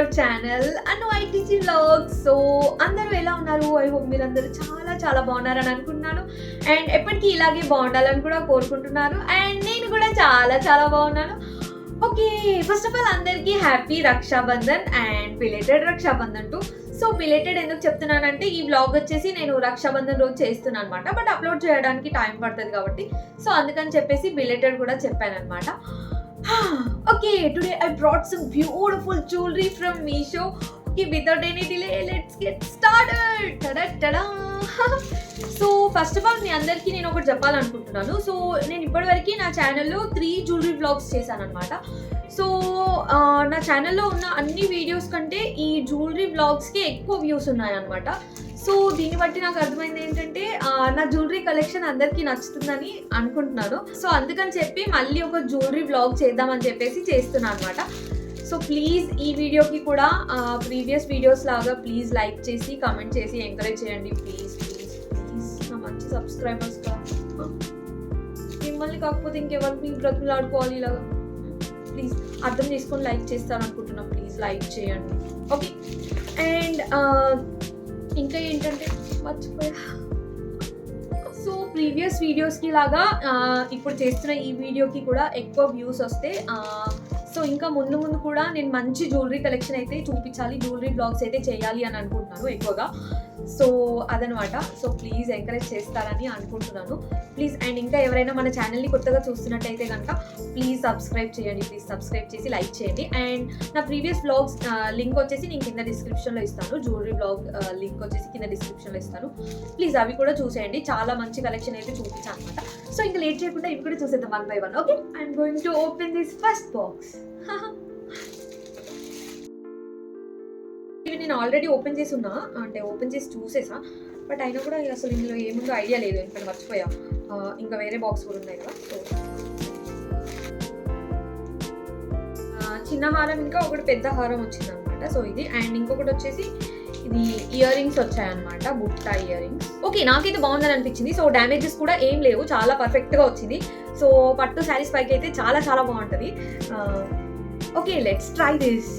Hour channel అన్వైటీజీ vlogs. So అందరూ ఎలా ఉన్నారు? ఐ హోప్ మీరందరూ చాలా చాలా బాగున్నారని అనుకుంటున్నాను. అండ్ ఎప్పటికీ ఇలాగే బాగుండాలని కూడా కోరుకుంటున్నాను. అండ్ నేను కూడా చాలా చాలా బాగున్నాను. ఓకే, ఫస్ట్ ఆఫ్ ఆల్ అందరికీ happy Rakshabandhan and belated Rakshabandhan too. So belated ఎందుకు చెప్తున్నానంటే ఈ వ్లాగ్ వచ్చేసి నేను రక్షాబంధన్ రోజు చేస్తున్నాను అనమాట. బట్ అప్లోడ్ చేయడానికి టైం పడుతుంది కాబట్టి సో అందుకని చెప్పేసి బిలేటెడ్ కూడా చెప్పాను అనమాట. Okay, today I brought some beautiful jewelry from Meesho. Okay, without any delay, let's get started. Ta-da-ta-da! So first of all మీ అందరికీ నేను ఒకటి చెప్పాలనుకుంటున్నాను. సో నేను ఇప్పటివరకు నా ఛానల్లో 3 జ్యువెలరీ వ్లాగ్స్ చేశాను అనమాట. సో నా ఛానల్లో ఉన్న అన్ని వీడియోస్ కంటే ఈ జ్యువెలరీ వ్లాగ్స్కి ఎక్కువ వ్యూస్ ఉన్నాయన్నమాట. సో దీన్ని బట్టి నాకు అర్థమైంది ఏంటంటే నా జ్యువెలరీ కలెక్షన్ అందరికీ నచ్చుతుందని అనుకుంటున్నాను. సో అందుకని చెప్పి మళ్ళీ ఒక జ్యువెలరీ వ్లాగ్ చేద్దామని చెప్పేసి చేస్తున్నాను అనమాట. సో ప్లీజ్ ఈ వీడియోకి కూడా ప్రీవియస్ వీడియోస్ లాగా ప్లీజ్ లైక్ చేసి కమెంట్ చేసి ఎంకరేజ్ చేయండి. ప్లీజ్ ప్లీజ్ ప్లీజ్ నా మంచి సబ్స్క్రైబర్స్ గా మిమ్మల్ని కాకపోతే ఇంకెవరికి బ్రతుకులాడుకోవాలి ఇలాగా. ప్లీజ్ అర్థం చేసుకొని లైక్ చేస్తాను అనుకుంటున్నాను. ప్లీజ్ లైక్ చేయండి. ఓకే, అండ్ ఇంకా ఏంటంటే మర్చిపోయా. సో ప్రీవియస్ వీడియోస్కి లాగా ఇప్పుడు చేస్తున్న ఈ వీడియోకి కూడా ఎక్కువ వ్యూస్ వస్తే సో ఇంకా ముందు ముందు కూడా నేను మంచి జ్యువెలరీ కలెక్షన్ అయితే చూపించాలి, జ్యువెలరీ బ్లాగ్స్ అయితే చేయాలి అని అనుకుంటున్నాను ఎక్కువగా. సో అదనమాట. సో ప్లీజ్ ఎంకరేజ్ చేస్తారని అనుకుంటున్నాను. ప్లీజ్ అండ్ ఇంకా ఎవరైనా మన ఛానల్ని కొత్తగా చూస్తున్నట్టయితే కనుక ప్లీజ్ సబ్స్క్రైబ్ చేయండి. ప్లీజ్ సబ్స్క్రైబ్ చేసి లైక్ చేయండి. అండ్ నా ప్రీవియస్ బ్లాగ్స్ లింక్ వచ్చేసి నేను కింద డిస్క్రిప్షన్లో ఇస్తాను. జ్యువెలరీ బ్లాగ్ లింక్ వచ్చేసి కింద డిస్క్రిప్షన్లో ఇస్తాను. ప్లీజ్ అవి కూడా చూసేయండి. చాలా మంచి కలెక్షన్ అయితే చూపించాను అనమాట. సో ఇంకా లేట్ చేయకుండా ఇవి కూడా చూసేద్దాం 1 by 1. Okay, I'm going to open this first box. ఇవి నేను ఆల్రెడీ ఓపెన్ చేసి ఉన్నా, అంటే ఓపెన్ చేసి చూసేసా. బట్ అయినా కూడా అసలు ఇందులో ఏముందో ఐడియా లేదు, ఎందుకంటే మర్చిపోయా. ఇంకా వేరే బాక్స్ కూడా ఉన్నాయి కదా. సో చిన్న హారం ఇంకా ఒకటి పెద్ద హారం వచ్చింది అనమాట. సో ఇది అండ్ ఇంకొకటి వచ్చేసి ఇది ఇయర్ రింగ్స్ వచ్చాయన్నమాట, బుట్ట ఇయర్ రింగ్స్. ఓకే, నాకైతే బాగుందని అనిపించింది. సో డ్యామేజెస్ కూడా ఏం లేవు, చాలా పర్ఫెక్ట్గా వచ్చింది. సో పట్టు శారీస్ పైకి అయితే చాలా చాలా బాగుంటుంది. Okay, let's try this.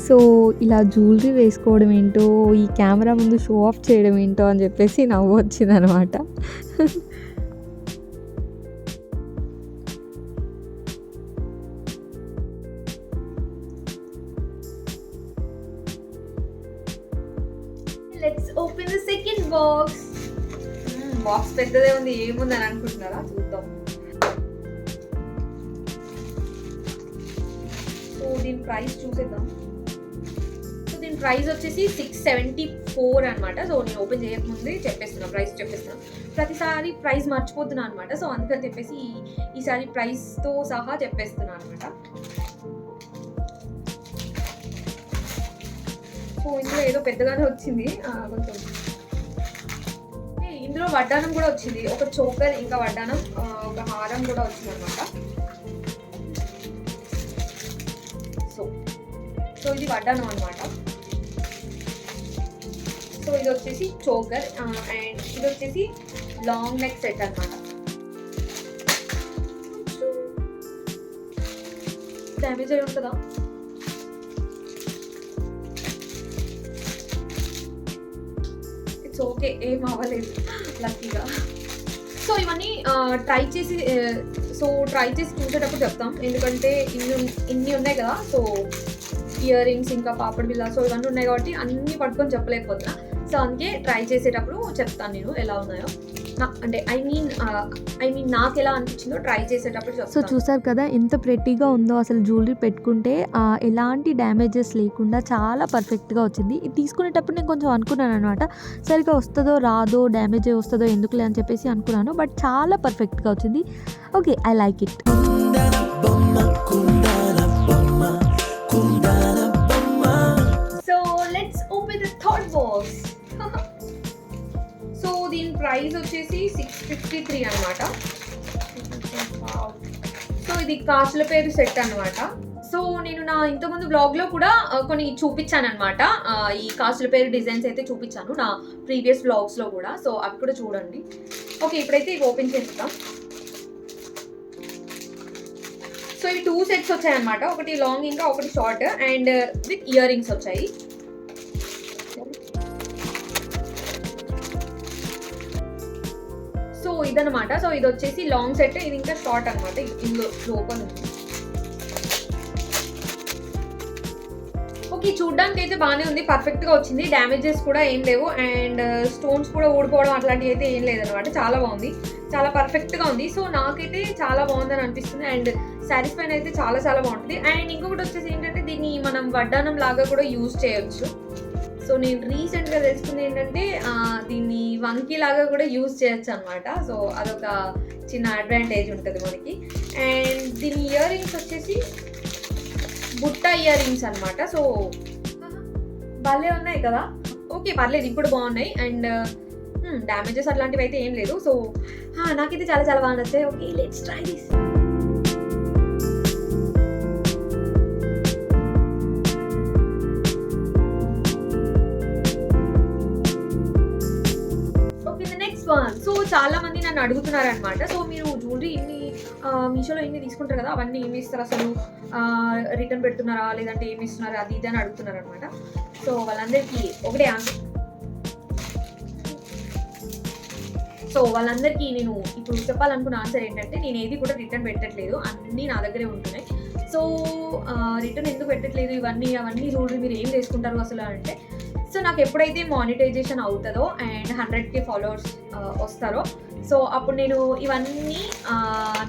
So ఇలా జ్యువెలరీ వేసుకోవడం ఏంటో, ఈ కెమెరా ముందు షో ఆఫ్ చేయడం ఏంటో అని చెప్పేసి నవ్వు వచ్చింది అనమాట. Let's open the second box. Box పెద్దదే ఉంది, ఏముందని అనుకుంటున్నారా? చూద్దాం. సో దీని ప్రైస్ చూసేద్దాం. సో దీని ప్రైస్ వచ్చేసి 674 అనమాట. సో నేను ఓపెన్ చేయకముందే చెప్పేస్తున్నా, ప్రైస్ చెప్పేస్తున్నా. ప్రతిసారి ప్రైస్ మర్చిపోతున్నా అనమాట. సో అందుకని చెప్పేసి ఈసారి ప్రైస్తో సహా చెప్పేస్తున్నా అనమాట. సో ఇందులో ఏదో పెద్దగానే వచ్చింది కొంచెం. ఇందులో వడ్డానం కూడా వచ్చింది, ఒక చోకర్, ఇంకా వడ్డానం, ఒక హారం కూడా వచ్చింది అనమాట. సో ఇది వడ్డానం అనమాట. సో ఇది వచ్చేసి చోకర్ అండ్ ఇది వచ్చేసి లాంగ్ నెక్ సెట్ అనమాట. డ్యామేజ్ అయి ఉంటుందా? ఇట్స్ ఓకే, ఏం అవ్వలేదు లక్కీగా. సో ఇవన్నీ ట్రై చేసి చూసేటప్పుడు చెప్తాం, ఎందుకంటే ఇన్ని ఉన్నాయి కదా. సో ఇయర్ రింగ్స్ ఇంకా పాపడ్ బిల్ల, సో ఇవన్నీ ఉన్నాయి కాబట్టి అన్నీ పట్టుకొని చెప్పలేకపోతున్నా. సో అందుకే ట్రై చేసేటప్పుడు చెప్తాను నేను ఎలా ఉన్నాయో. అంటే ఐ మీన్ నాకు ఎలా అనిపించిందో ట్రై చేసేటప్పుడు చెప్తాను. సో చూసారు కదా ఎంత ప్రెట్టీగా ఉందో. అసలు జ్యువెలరీ పెట్టుకుంటే ఎలాంటి డ్యామేజెస్ లేకుండా చాలా పర్ఫెక్ట్గా వచ్చింది. ఇది తీసుకునేటప్పుడు నేను కొంచెం అనుకున్నాను అనమాట, సరిగ్గా వస్తుందో రాదో, డ్యామేజ్ వస్తుందో ఎందుకులే అని చెప్పేసి అనుకున్నాను. బట్ చాలా పర్ఫెక్ట్గా వచ్చింది. Okay, I like it. So let's open the third box. So దీని ప్రైస్ వచ్చేసి 653 అనమాట. సో ఇది కాసుల పేరు సెట్ అనమాట. సో నేను నా ఇంతకుముందు బ్లాగ్లో కూడా కొన్ని చూపించాను అనమాట, ఈ కాసుల పేరు డిజైన్స్ అయితే చూపించాను నా ప్రీవియస్ బ్లాగ్స్లో కూడా. సో అవి కూడా చూడండి. ఓకే, ఇప్పుడైతే ఇవి ఓపెన్ చేస్తాం. సో ఈ 2 సెట్స్ వచ్చాయి అనమాట, ఒకటి లాంగ్ ఇంకా ఒకటి short and with ear rings వచ్చాయి. సో ఇదనమాట. సో ఇది వచ్చేసి లాంగ్ సెట్, ఇది ఇంకా షార్ట్ అనమాట. ఇందులో ఓపెన్ ఉంది. ఓకే, చూడ్డానికి అయితే బాగానే ఉంది, పర్ఫెక్ట్గా వచ్చింది, డ్యామేజెస్ కూడా ఏం లేవు అండ్ స్టోన్స్ కూడా ఊడిపోవడం అట్లాంటివి అయితే ఏం లేదనమాట. చాలా బాగుంది, చాలా పర్ఫెక్ట్గా ఉంది. సో నాకైతే చాలా బాగుందని అనిపిస్తుంది అండ్ శారీస్ పైన అయితే చాలా చాలా బాగుంటుంది. అండ్ ఇంకొకటి వచ్చేసి ఏంటంటే దీన్ని మనం వడ్డానం లాగా కూడా యూజ్ చేయొచ్చు. సో నేను రీసెంట్గా తెలుసుకుంది ఏంటంటే దీన్ని వంకీ లాగా కూడా యూజ్ చేయొచ్చు అనమాట. సో అదొక చిన్న అడ్వాంటేజ్ ఉంటుంది మనకి. అండ్ దీని ఇయర్ రింగ్స్ వచ్చేసి బుట్ట ఇయర్ రింగ్స్ అనమాట. సో భలే ఉన్నాయి కదా. ఓకే, పర్లేదు, ఇప్పుడు బాగున్నాయి అండ్ డ్యామేజెస్ అట్లాంటివి అయితే ఏం లేదు. సో నాకైతే చాలా చాలా బాగా నచ్చాయి. Okay, let's try this. So చాలా మంది నన్ను అడుగుతున్నారు అనమాట. సో మీరు జ్యువెలరీ ఇన్ని మీషోలో ఇన్ని తీసుకుంటారు కదా, అవన్నీ ఏమి ఇస్తారు అసలు, రిటర్న్ పెడుతున్నారా లేదంటే ఏమి ఇస్తున్నారు, అది ఇది అని అడుగుతున్నారు అనమాట. సో వాళ్ళందరికీ ఒకటే ఆన్సర్. సో వాళ్ళందరికీ నేను ఇప్పుడు చెప్పాలనుకున్న ఆన్సర్ ఏంటంటే నేను ఏది కూడా రిటర్న్ పెట్టట్లేదు, అన్నీ నా దగ్గరే ఉంటున్నాయి. సో రిటర్న్ ఎందుకు పెట్టట్లేదు, అవన్నీ జ్యువెలరీ మీరు ఏం చేసుకుంటారు అసలు అంటే, సో నాకు ఎప్పుడైతే మానిటైజేషన్ అవుతుందో అండ్ 100K ఫాలోవర్స్ వస్తారో, సో అప్పుడు నేను ఇవన్నీ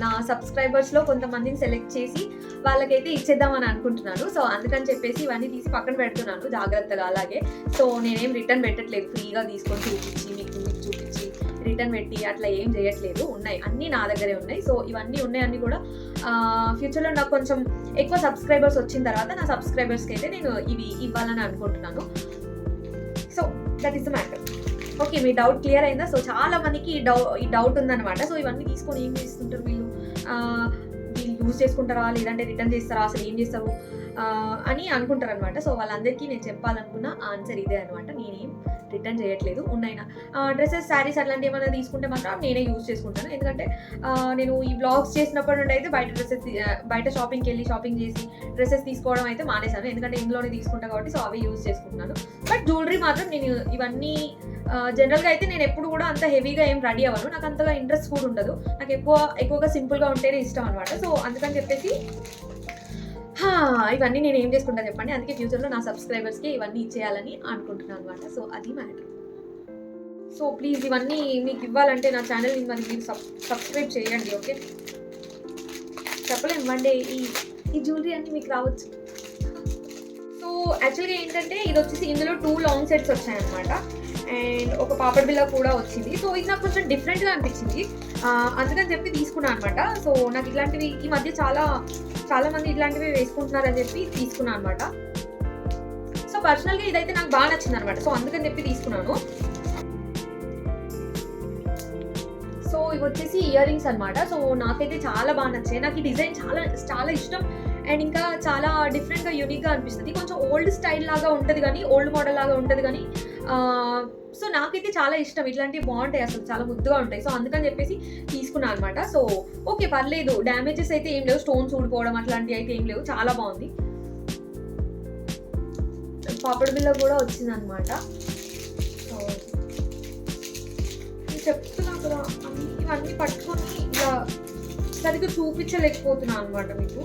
నా సబ్స్క్రైబర్స్లో కొంతమందిని సెలెక్ట్ చేసి వాళ్ళకైతే ఇచ్చేద్దామని అనుకుంటున్నాను. సో అందుకని చెప్పేసి ఇవన్నీ తీసి పక్కన పెడుతున్నాను జాగ్రత్తగా. అలాగే సో నేనేం రిటర్న్ పెట్టట్లేదు, ఫ్రీగా తీసుకొని చూపించి మీకు చూపించి రిటర్న్ పెట్టి అట్లా ఏం చేయట్లేదు. ఉన్నాయి, అన్నీ నా దగ్గరే ఉన్నాయి. సో ఇవన్నీ ఉన్నాయన్నీ కూడా ఫ్యూచర్లో నాకు కొంచెం ఎక్కువ సబ్స్క్రైబర్స్ వచ్చిన తర్వాత నా సబ్స్క్రైబర్స్కి అయితే నేను ఇవి ఇవ్వాలని అనుకుంటున్నాను. So that is the matter. Okay, me doubt clear అయిందా? సో చాలా మందికి ఈ డౌట్ ఉందన్నమాట. సో ఇవన్నీ తీసుకొని ఏం చేస్తుంటారు వీళ్ళు యూజ్ చేసుకుంటారా లేదంటే రిటర్న్ చేస్తారా, అసలు ఏం చేస్తారు అని అనుకుంటారు అనమాట. సో వాళ్ళందరికీ నేను చెప్పాలనుకున్న ఆన్సర్ ఇదే అనమాట. నేనేం రిటర్న్ చేయట్లేదు. ఉన్నాయినా డ్రెస్సెస్, శారీస్ అట్లాంటివి ఏమైనా తీసుకుంటే మాత్రం నేనే యూజ్ చేసుకుంటాను. ఎందుకంటే నేను ఈ బ్లాగ్స్ చేసినప్పటి నుండి అయితే బయట షాపింగ్కి వెళ్ళి షాపింగ్ చేసి డ్రెస్సెస్ తీసుకోవడం అయితే మానేశాను. ఎందుకంటే ఇందులోనే తీసుకుంటాను కాబట్టి సో అవి యూజ్ చేసుకుంటున్నాను. బట్ జ్యువెలరీ మాత్రం నేను ఇవన్నీ జనరల్గా అయితే నేను ఎప్పుడు కూడా అంత హెవీగా ఏం రెడీ అవ్వను, నాకు అంతగా ఇంట్రెస్ట్ కూడా ఉండదు. నాకు ఎక్కువగా సింపుల్గా ఉంటేనే ఇష్టం అనమాట. సో అందుకని చెప్పేసి ఇవన్నీ నేను ఏం చేసుకుంటాను చెప్పండి. అందుకే ఫ్యూచర్లో నా సబ్స్క్రైబర్స్కి ఇవన్నీ ఇచ్చేయాలని అనుకుంటున్నాను అనమాట. సో అది మ్యాటర్. సో ప్లీజ్ ఇవన్నీ మీకు ఇవ్వాలంటే నా ఛానల్ని మరి మీరు సబ్స్క్రైబ్ చేయండి. ఓకే, చెప్పలేము వన్ డే ఈ జ్యువెలరీ అన్నీ మీకు రావచ్చు. సో యాక్చువల్గా ఏంటంటే ఇది వచ్చేసి ఇందులో 2 లాంగ్ సెట్స్ వచ్చాయన్నమాట అండ్ ఒక పాపడ్ బిల్ల కూడా వచ్చింది. సో ఇది నాకు కొంచెం డిఫరెంట్గా అనిపించింది, అందుకని చెప్పి తీసుకున్నాను అనమాట. సో నాకు ఇట్లాంటివి ఈ మధ్య చాలా మంది ఇట్లాంటివి వేసుకుంటున్నారని చెప్పి తీసుకున్నాను అనమాట. సో పర్సనల్గా ఇదైతే నాకు బాగా నచ్చింది అనమాట. సో అందుకని చెప్పి తీసుకున్నాను. సో ఇవి వచ్చేసి ఇయర్ రింగ్స్ అనమాట. సో నాకైతే చాలా బాగా నచ్చాయి. నాకు ఈ డిజైన్ చాలా చాలా ఇష్టం అండ్ ఇంకా చాలా డిఫరెంట్గా యూనిక్గా అనిపిస్తుంది. కొంచెం ఓల్డ్ స్టైల్ లాగా ఉంటుంది కానీ, ఓల్డ్ మోడల్ లాగా ఉంటుంది కానీ సో నాకైతే చాలా ఇష్టం. ఇట్లాంటివి బాగుంటాయి, అసలు చాలా ముద్దుగా ఉంటాయి. సో అందుకని చెప్పేసి తీసుకున్నాను అనమాట. సో ఓకే, పర్లేదు, డ్యామేజెస్ అయితే ఏం లేవు, స్టోన్స్ ఊడిపోవడం అట్లాంటివి అయితే ఏం లేవు, చాలా బాగుంది. పాపడ్ బిల్ల కూడా వచ్చింది అనమాట. సో చెప్తున్నా కదా, ఇవన్నీ పట్టుకొని ఇలా సరిగ్గా చూపించలేకపోతున్నాను అనమాట మీకు.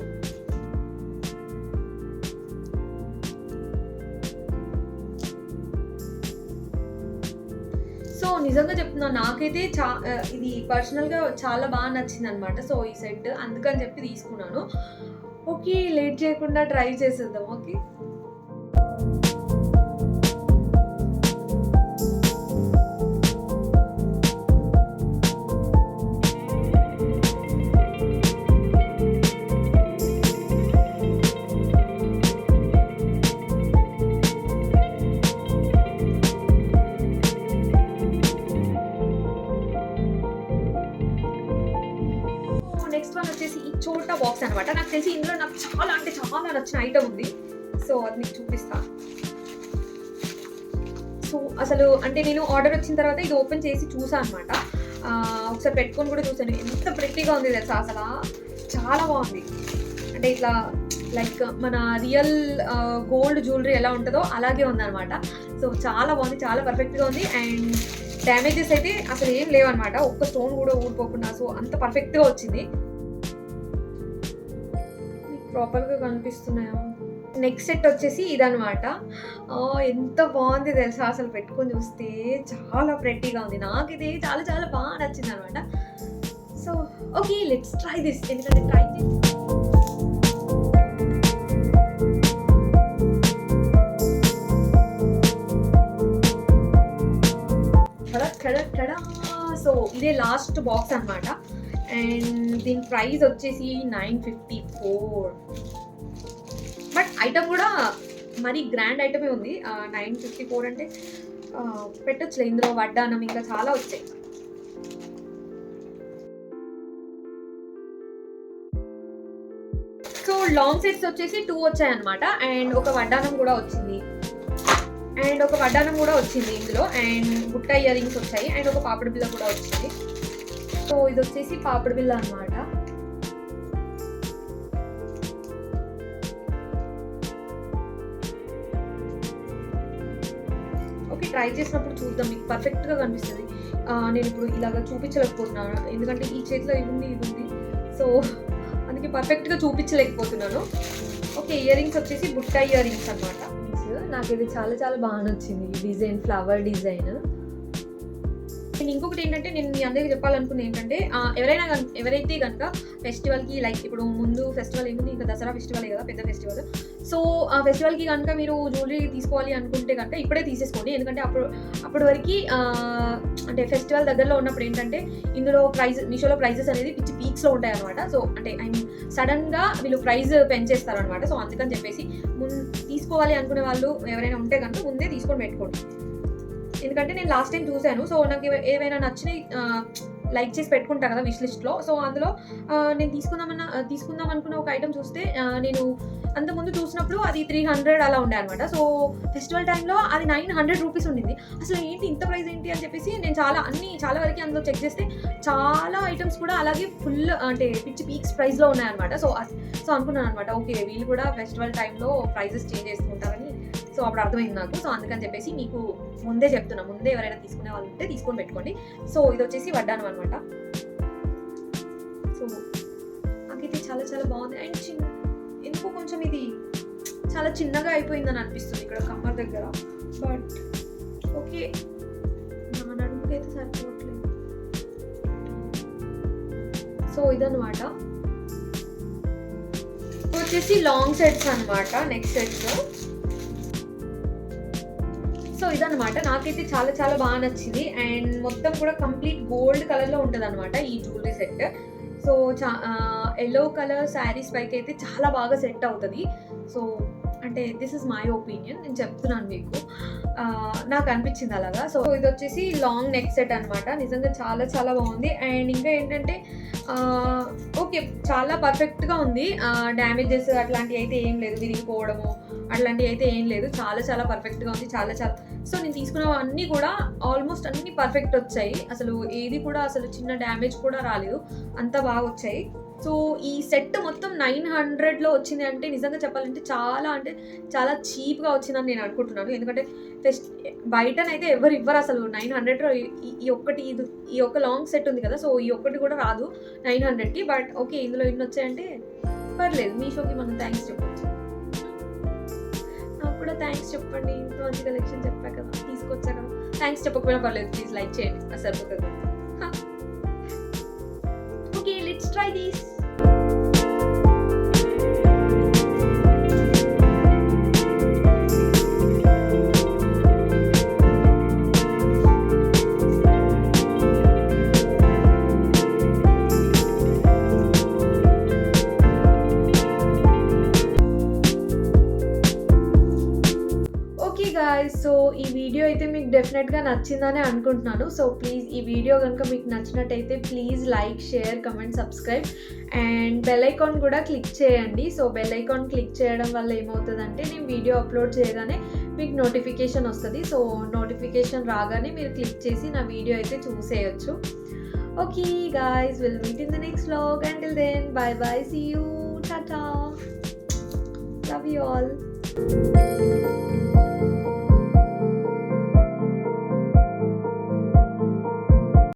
సో నిజంగా చెప్తున్నా, నాకైతే ఇది పర్సనల్గా చాలా బాగా నచ్చింది అనమాట. సో ఈ సెట్ అందుకని చెప్పి తీసుకున్నాను. ఓకే, లేట్ చేయకుండా ట్రై చేసేద్దాం. ఓకే, నెక్స్ట్ వన్ వచ్చేసి ఈ చోటా బాక్స్ అనమాట. నాకు తెలిసి ఇందులో నాకు చాలా అంటే చాలా నచ్చిన ఐటమ్ ఉంది. సో అది మీకు చూపిస్తా. సో అసలు అంటే నేను ఆర్డర్ వచ్చిన తర్వాత ఇది ఓపెన్ చేసి చూసాను అనమాట. ఒకసారి పెట్టుకొని కూడా చూసాను. ఎంత ప్రెట్టీగా ఉంది తెలుసా, అసలు చాలా బాగుంది. అంటే ఇట్లా లైక్ మన రియల్ గోల్డ్ జ్యువెలరీ ఎలా ఉంటుందో అలాగే ఉందన్నమాట. సో చాలా బాగుంది, చాలా పర్ఫెక్ట్గా ఉంది. అండ్ డ్యామేజెస్ అయితే అసలు ఏం లేవన్నమాట, ఒక్క స్టోన్ కూడా ఊడిపోకుండా. సో అంత పర్ఫెక్ట్గా వచ్చింది. ప్రాపర్గా కనిపిస్తున్నాయా? నెక్స్ట్ సెట్ వచ్చేసి ఇదనమాట. ఎంత బాగుంది తెలుసా, అసలు పెట్టుకొని చూస్తే చాలా ప్రెట్టీగా ఉంది. నాకు ఇది చాలా చాలా బాగా నచ్చింది అనమాట. So okay, let's try this. ఎందుకంటే ట్రై చేసి సో ఇదే లాస్ట్ బాక్స్ అనమాట. అండ్ దీని ప్రైస్ వచ్చేసి 954. బట్ ఐటమ్ కూడా మరీ గ్రాండ్ ఐటమే ఉంది. 954 అంటే పెట్టొచ్చులే, ఇందులో వడ్డానం ఇంకా చాలా వచ్చాయి. సో లాంగ్ సెట్స్ వచ్చేసి 2 వచ్చాయి అనమాట. అండ్ ఒక వడ్డానం కూడా వచ్చింది, ఇందులో. అండ్ బుట్ట ఇయర్ రింగ్స్ వచ్చాయి, అండ్ ఒక పాపిడి బిల్ల కూడా వచ్చింది. సో ఇది వచ్చేసి పాపిడి బిల్ల అనమాట. ఓకే, ట్రై చేసినప్పుడు చూద్దాం, మీకు పర్ఫెక్ట్గా కనిపిస్తుంది. నేను ఇప్పుడు ఇలాగ చూపించలేకపోతున్నాను, ఎందుకంటే ఈ చేతిలో ఇది ఉంది. సో అందుకే పర్ఫెక్ట్గా చూపించలేకపోతున్నాను. ఓకే, ఇయర్ రింగ్స్ వచ్చేసి బుట్ట ఇయర్ రింగ్స్ అనమాట. నాకు ఇది చాలా చాలా బాగా నచ్చింది, ఈ డిజైన్, ఫ్లవర్ డిజైన్. అండ్ ఇంకొకటి ఏంటంటే, నేను మీ అందరికీ చెప్పాలనుకుంది ఏంటంటే, ఎవరైతే కనుక ఫెస్టివల్కి, లైక్ ఇప్పుడు ముందు ఫెస్టివల్ ఏముంది, ఇంకా దసరా ఫెస్టివల్ కదా, పెద్ద ఫెస్టివల్. సో ఆ ఫెస్టివల్కి కనుక మీరు జ్యువెలరీ తీసుకోవాలి అనుకుంటే కనుక ఇప్పుడే తీసేసుకోండి. ఎందుకంటే అప్పటి వరకు అంటే ఫెస్టివల్ దగ్గరలో ఉన్నప్పుడు ఏంటంటే, ఇందులో మీషోలో ప్రైజెస్ అనేది పిచ్చి పీక్స్లో ఉంటాయి అనమాట. సో అంటే సడన్గా వీళ్ళు ప్రైస్ పెంచేస్తారు అనమాట. సో అందుకని చెప్పేసి తీసుకోవాలి అనుకునే వాళ్ళు ఎవరైనా ఉంటే కనుక ముందే తీసుకొని పెట్టుకోండి. ఎందుకంటే నేను లాస్ట్ టైం చూశాను. సో నాకు ఏవైనా నచ్చినాయి లైక్ చేసి పెట్టుకుంటా కదా విష్ లిస్ట్లో. సో అందులో నేను తీసుకుందాం అనుకున్న ఒక ఐటమ్ చూస్తే, నేను అంతకుముందు చూసినప్పుడు అది 300 అలా ఉండే అనమాట. సో ఫెస్టివల్ టైంలో అది 900 రూపీస్ ఉండింది. అసలు ఏంటి ఇంత ప్రైస్ ఏంటి అని చెప్పేసి నేను చాలా వరకు అందులో చెక్ చేస్తే చాలా ఐటమ్స్ కూడా అలాగే ఫుల్ అంటే పిచ్చి పీక్స్ ప్రైస్లో ఉన్నాయన్నమాట. సో అనుకున్నాను అనమాట, ఓకే వీళ్ళు కూడా ఫెస్టివల్ టైంలో ప్రైజెస్ చేంజ్ చేసుకుంటారని. సో అప్పుడు అర్థమైంది నాకు. సో అందుకని చెప్పేసి మీకు ముందే చెప్తున్నా, ముందే ఎవరైనా తీసుకునే వాళ్ళు ఉంటే తీసుకొని పెట్టుకోండి. సో ఇది వచ్చేసి వడ్డానం అనమాట. సో నాకైతే చాలా చాలా బాగుంది. అండ్ ఎందుకో కొంచెం ఇది చాలా చిన్నగా అయిపోయిందని అనిపిస్తుంది ఇక్కడ కమ్మర్ దగ్గర. బట్ ఓకే, నా నడుముకి అయితే సరిపోవట్లేదు. సో ఇదన్నమాట. వచ్చేసి లాంగ్ సెట్స్ అనమాట, నెక్స్ట్ సెట్స్. సో ఇదన్నమాట, నాకైతే చాలా చాలా బాగా నచ్చింది. అండ్ మొత్తం కూడా కంప్లీట్ గోల్డ్ కలర్లో ఉంటుంది అనమాట ఈ jewellery set. So yellow colour saris పైకి అయితే చాలా బాగా సెట్ అవుతుంది. సో అంటే దిస్ ఇస్ మై ఒపీనియన్, నేను చెప్తున్నాను మీకు, నాకు అనిపించింది అలాగా. సో ఇది వచ్చేసి లాంగ్ నెక్ సెట్ అనమాట. నిజంగా చాలా చాలా బాగుంది. అండ్ ఇంకా ఏంటంటే ఓకే, చాలా పర్ఫెక్ట్గా ఉంది. డ్యామేజెస్ అట్లాంటివి అయితే ఏం లేదు, విరిగిపోవడము అట్లాంటివి అయితే ఏం లేదు. చాలా చాలా పర్ఫెక్ట్గా ఉంది, చాలా చాలా. సో నేను తీసుకున్నవన్నీ కూడా ఆల్మోస్ట్ అన్నీ పర్ఫెక్ట్ వచ్చాయి. అసలు ఏది కూడా అసలు చిన్న డ్యామేజ్ కూడా రాలేదు, అంత బాగా వచ్చాయి. సో ఈ సెట్ మొత్తం 900లో వచ్చింది అంటే నిజంగా చెప్పాలంటే చాలా చీప్గా వచ్చిందని నేను అనుకుంటున్నాను. ఎందుకంటే బయటనైతే ఎవరు ఇవ్వరు అసలు 900లో. ఈ ఒక్క లాంగ్ సెట్ ఉంది కదా, సో ఈ ఒక్కటి కూడా రాదు 900కి. బట్ ఓకే, ఇందులో ఇన్ని వచ్చాయంటే పర్లేదు, మీషోకి మనం థ్యాంక్స్ చెప్పచ్చు. నాకు కూడా థ్యాంక్స్ చెప్పండి, ఇంత మంచి కలెక్షన్ చెప్పా కదా, తీసుకొచ్చా కదా. థ్యాంక్స్ చెప్పకపోయినా పర్లేదు, ప్లీజ్ లైక్ చేయండి, అసలు కదా. Okay, let's try this. So ఈ వీడియో అయితే మీకు డెఫినెట్గా నచ్చిందని అనుకుంటున్నాను. సో ప్లీజ్ ఈ వీడియో కనుక మీకు నచ్చినట్టయితే please like, share, comment, subscribe and bell icon కూడా క్లిక్ చేయండి. సో బెల్ ఐకాన్ క్లిక్ చేయడం వల్ల ఏమవుతుందంటే నేను వీడియో అప్లోడ్ చేయగానే మీకు నోటిఫికేషన్ వస్తుంది. సో నోటిఫికేషన్ రాగానే మీరు క్లిక్ చేసి నా వీడియో అయితే చూసేయచ్చు. Okay guys, we'll meet in the next vlog. Until then, bye bye, see you. Tata. Love you all.